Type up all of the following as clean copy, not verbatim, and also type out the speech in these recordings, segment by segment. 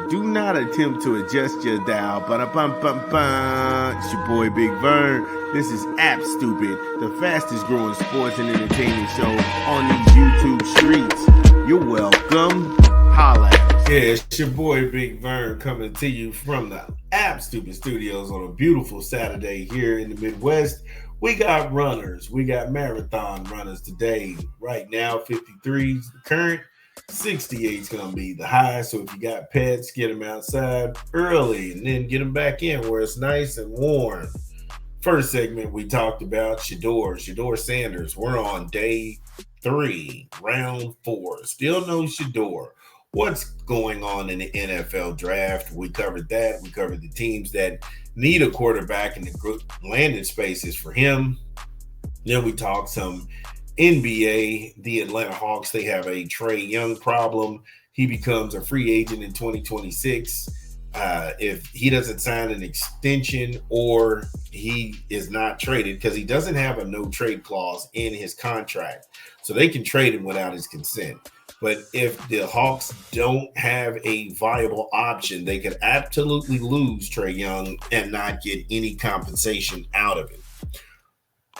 Do not attempt to adjust your dial. Ba-da-bum-bum-bum. It's your boy Big Vern. This is App Stupid, the fastest growing sports and entertainment show on these YouTube streets. You're welcome. Holla at us. Yeah, it's your boy Big Vern coming to you from the App Stupid Studios on a beautiful Saturday here in the Midwest. We got runners. We got marathon runners today. Right now, 53 is the current. 68 is going to be the high. So if you got pets, get them outside early and then get them back in where it's nice and warm. First segment, we talked about Shedeur Sanders. We're on day 3, round 4. Still no Shedeur. What's going on in the NFL draft? We covered that. We covered the teams that need a quarterback and the landing spaces for him. Then we talked some NBA, the Atlanta Hawks. They have a Trae Young problem. He becomes a free agent in 2026. If he doesn't sign an extension or he is not traded, because he doesn't have a no trade clause in his contract. So they can trade him without his consent. But if the Hawks don't have a viable option, they could absolutely lose Trae Young and not get any compensation out of it.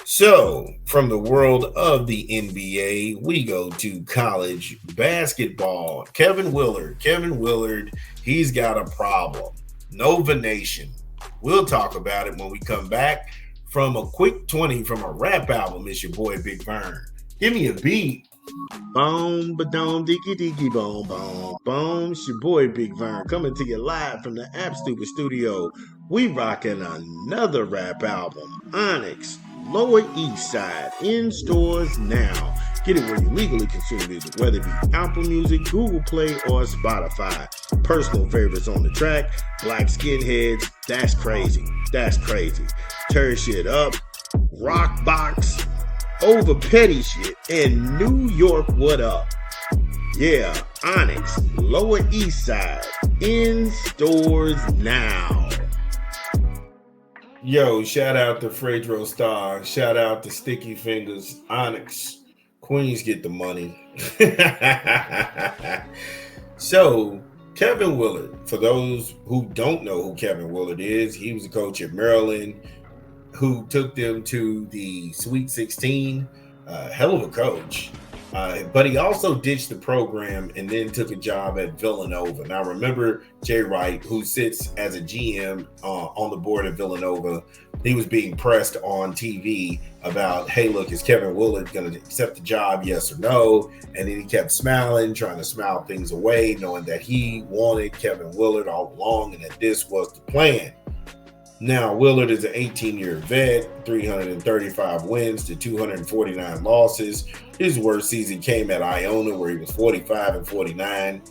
So, from the world of the NBA, we go to college basketball. Kevin Willard, he's got a problem. Nova Nation. We'll talk about it when we come back from a quick 20 from a rap album. It's your boy Big Vern. Give me a beat. Boom, ba-dum, diggy, boom, boom, boom. It's your boy Big Vern coming to you live from the App Stupid Studio. We rocking another rap album, Onyx, Lower East Side, in stores now. Get it where you legally consume music, whether it be Apple Music, Google Play, or Spotify. Personal favorites on the track, Black Skinheads, that's crazy. Tear shit up, Rock Box, Over Petty Shit, and New York What Up. Yeah, Onyx, Lower East Side, in stores now. Yo, shout out to Fredro Star. Shout out to Sticky Fingers. Onyx. Queens get the money. So, Kevin Willard. For those who don't know who Kevin Willard is, he was a coach at Maryland who took them to the Sweet 16. Hell of a coach. But he also ditched the program and then took a job at Villanova. Now, remember Jay Wright, who sits as a GM on the board at Villanova. He was being pressed on TV about, hey, look, is Kevin Willard going to accept the job, yes or no? And then he kept smiling, trying to smile things away, knowing that he wanted Kevin Willard all along and that this was the plan. Now, Willard is an 18-year vet, 335 wins to 249 losses. His worst season came at Iona, where he was 45-49.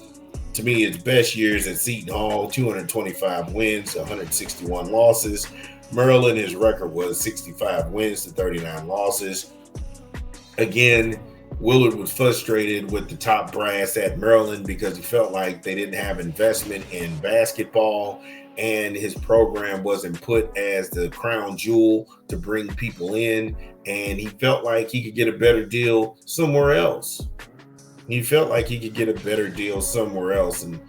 To me, his best years at Seton Hall, 225 wins, 161 losses. Maryland, his record was 65 wins to 39 losses. Again, Willard was frustrated with the top brass at Maryland because he felt like they didn't have investment in basketball and his program wasn't put as the crown jewel to bring people in, and he felt like he could get a better deal somewhere else. And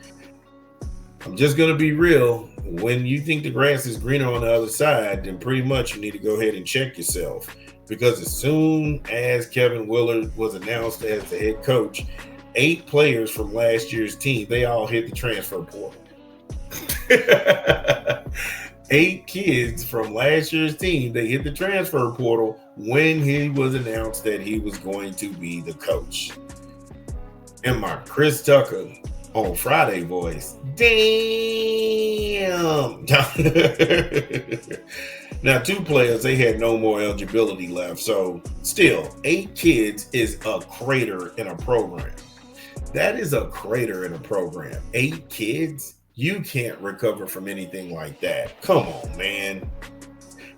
I'm just going to be real. When you think the grass is greener on the other side, then pretty much you need to go ahead and check yourself. Because as soon as Kevin Willard was announced as the head coach, 8 players from last year's team, they all hit the transfer portal. 8 kids from last year's team, they hit the transfer portal when he was announced that he was going to be the coach. And my Chris Tucker on Friday voice, damn. Now, 2 players, they had no more eligibility left. So still, 8 kids is a crater in a program. That is a crater in a program. 8 kids? You can't recover from anything like that. Come on, man.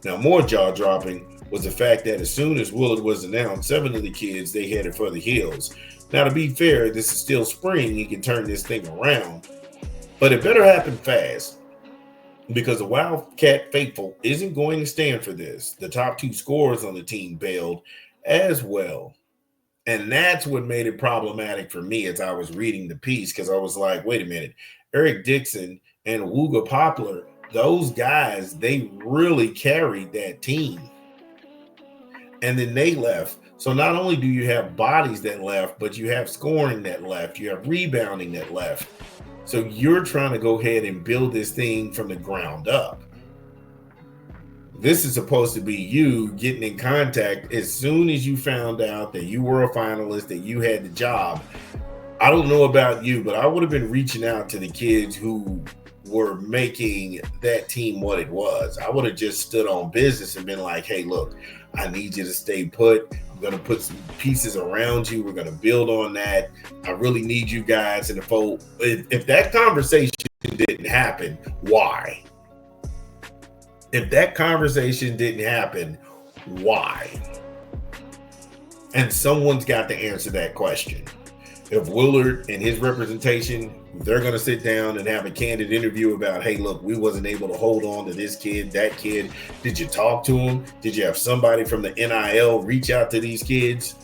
Now, more jaw-dropping was the fact that as soon as Willard was announced, 7 of the kids, they headed for the hills. Now, to be fair, this is still spring. He can turn this thing around. But it better happen fast because the Wildcat faithful isn't going to stand for this. The top 2 scorers on the team bailed as well. And that's what made it problematic for me as I was reading the piece, because I was like, wait a minute. Eric Dixon and Wooga Poplar, those guys, they really carried that team. And then they left. So not only do you have bodies that left, but you have scoring that left. You have rebounding that left. So you're trying to go ahead and build this thing from the ground up. This is supposed to be you getting in contact as soon as you found out that you were a finalist, that you had the job. I don't know about you, but I would have been reaching out to the kids who were making that team what it was. I would have just stood on business and been like, hey, look, I need you to stay put. I'm going to put some pieces around you. We're going to build on that. I really need you guys in the fold. If that conversation didn't happen, why? If that conversation didn't happen, why? And someone's got to answer that question. If Willard and his representation, they're going to sit down and have a candid interview about, hey, look, we wasn't able to hold on to this kid, that kid. Did you talk to him? Did you have somebody from the NIL reach out to these kids?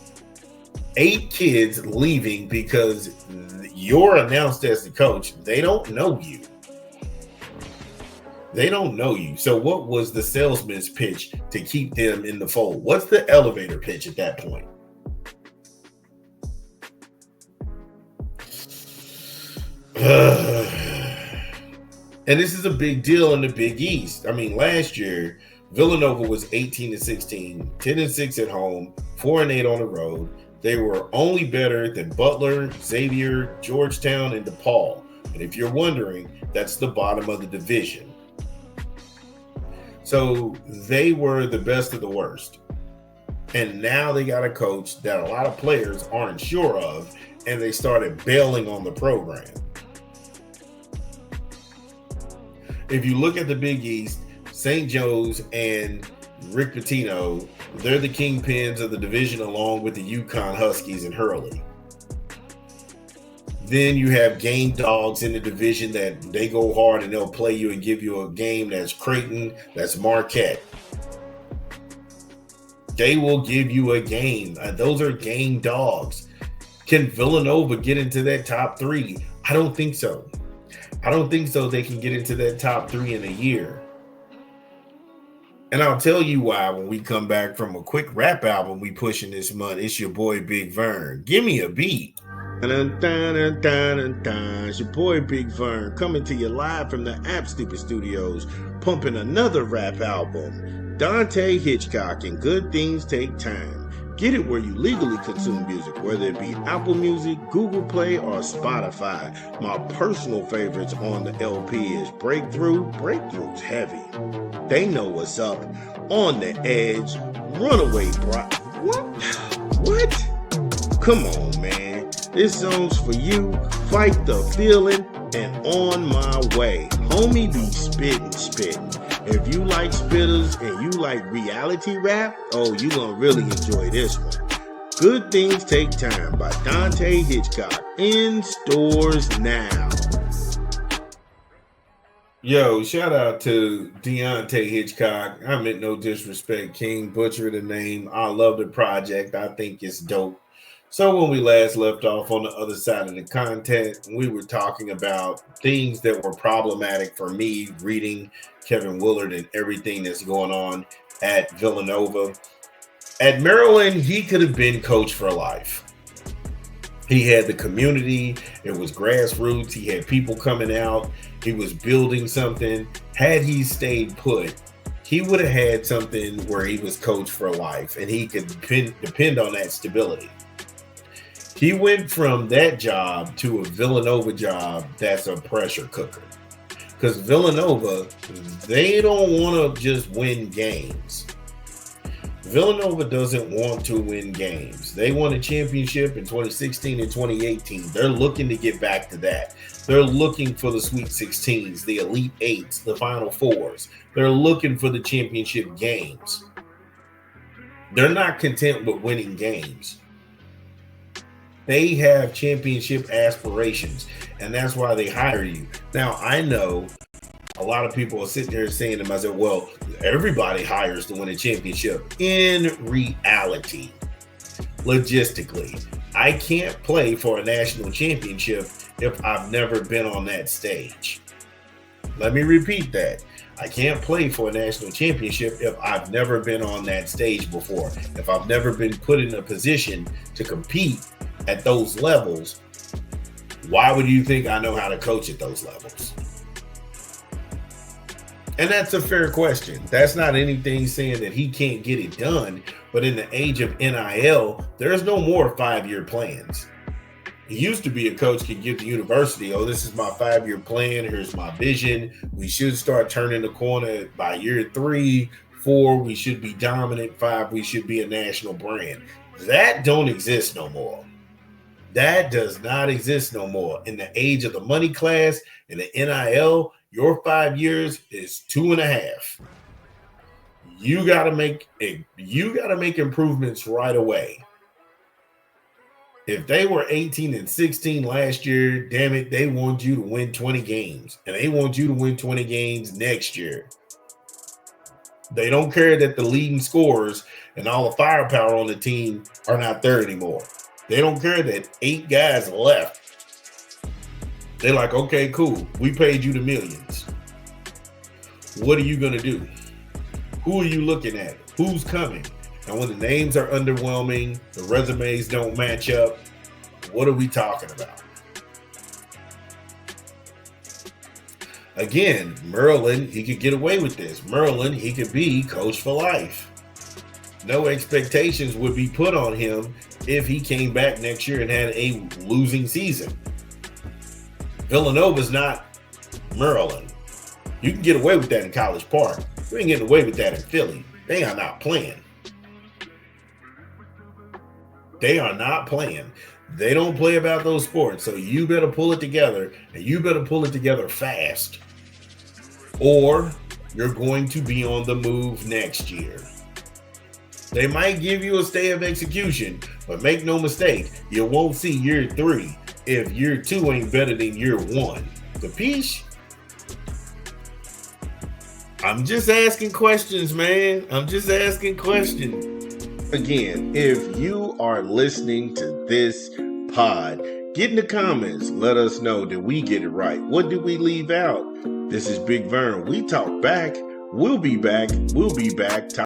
8 kids leaving because you're announced as the coach. They don't know you. They don't know you. So what was the salesman's pitch to keep them in the fold? What's the elevator pitch at that point? And this is a big deal in the Big East. I mean, last year, Villanova was 18-16, 10-6 at home, 4-8 on the road. They were only better than Butler, Xavier, Georgetown, and DePaul. And if you're wondering, that's the bottom of the division. So they were the best of the worst. And now they got a coach that a lot of players aren't sure of, and they started bailing on the program. If you look at the Big East, St. Joe's and Rick Pitino, they're the kingpins of the division along with the UConn Huskies and Hurley. Then you have game dogs in the division that they go hard and they'll play you and give you a game. That's Creighton, that's Marquette. They will give you a game. Those are game dogs. Can Villanova get into that top 3? I don't think so. I don't think so they can get into that top 3 in a year. And I'll tell you why when we come back from a quick rap album we pushing this month. It's your boy Big Vern. Give me a beat. It's your boy Big Vern coming to you live from the App Stupid Studios, pumping another rap album. Dante Hitchcock and Good Things Take Time. Get it where you legally consume music, whether it be Apple Music, Google Play, or Spotify. My personal favorites on the LP is Breakthrough. Breakthrough's heavy. They know what's up. On the Edge. Runaway Bride. What? Come on, man. This song's for you. Fight the feeling and on my way. Homie be spitting. If you like spitters and you like reality rap, oh, you gonna really enjoy this one. Good Things Take Time by Dante Hitchcock. In stores now. Yo, shout out to Deontay Hitchcock. I meant no disrespect, King. Butcher the name. I love the project. I think it's dope. So when we last left off on the other side of the content, we were talking about things that were problematic for me reading Kevin Willard and everything that's going on at Villanova. At Maryland, he could have been coach for life. He had the community. It was grassroots. He had people coming out. He was building something. Had he stayed put, he would have had something where he was coach for life and he could depend on that stability. He went from that job to a Villanova job that's a pressure cooker. Because Villanova, they don't want to just win games. Villanova doesn't want to win games. They won a championship in 2016 and 2018. They're looking to get back to that. They're looking for the Sweet 16s, the Elite 8s, the Final Fours. They're looking for the championship games. They're not content with winning games. They have championship aspirations, and that's why they hire you. Now, I know a lot of people are sitting there saying to myself, well, everybody hires to win a championship. In reality, logistically, I can't play for a national championship if I've never been on that stage. Let me repeat that. I can't play for a national championship if I've never been on that stage before, if I've never been put in a position to compete at those levels. Why would you think I know how to coach at those levels? And that's a fair question. That's not anything saying that he can't get it done. But in the age of NIL, there's no more 5-year plans. It used to be a coach could give the university, oh, this is my 5-year plan. Here's my vision. We should start turning the corner by year 3, 4. We should be dominant. 5, we should be a national brand. That don't exist no more. That does not exist no more. In the age of the money class, in the NIL, your 5 years is 2.5. You gotta make improvements right away. If they were 18 and 16 last year, damn it, they want you to win 20 games. And they want you to win 20 games next year. They don't care that the leading scorers and all the firepower on the team are not there anymore. They don't care that 8 guys left. They're like, okay, cool. We paid you the millions. What are you going to do? Who are you looking at? Who's coming? And when the names are underwhelming, the resumes don't match up, what are we talking about? Again, Maryland, he could get away with this. Maryland, he could be coach for life. No expectations would be put on him if he came back next year and had a losing season. Villanova's not Maryland. You can get away with that in College Park. You ain't getting away with that in Philly. They are not playing. They are not playing. They don't play about those sports. So you better pull it together, and you better pull it together fast, or you're going to be on the move next year. They might give you a stay of execution, but make no mistake, you won't see year 3 if year 2 ain't better than year 1. Capiche? I'm just asking questions, man. I'm just asking questions. Again, if you are listening to this pod, get in the comments. Let us know that we get it right. What did we leave out? This is Big Vern. We talk back. We'll be back.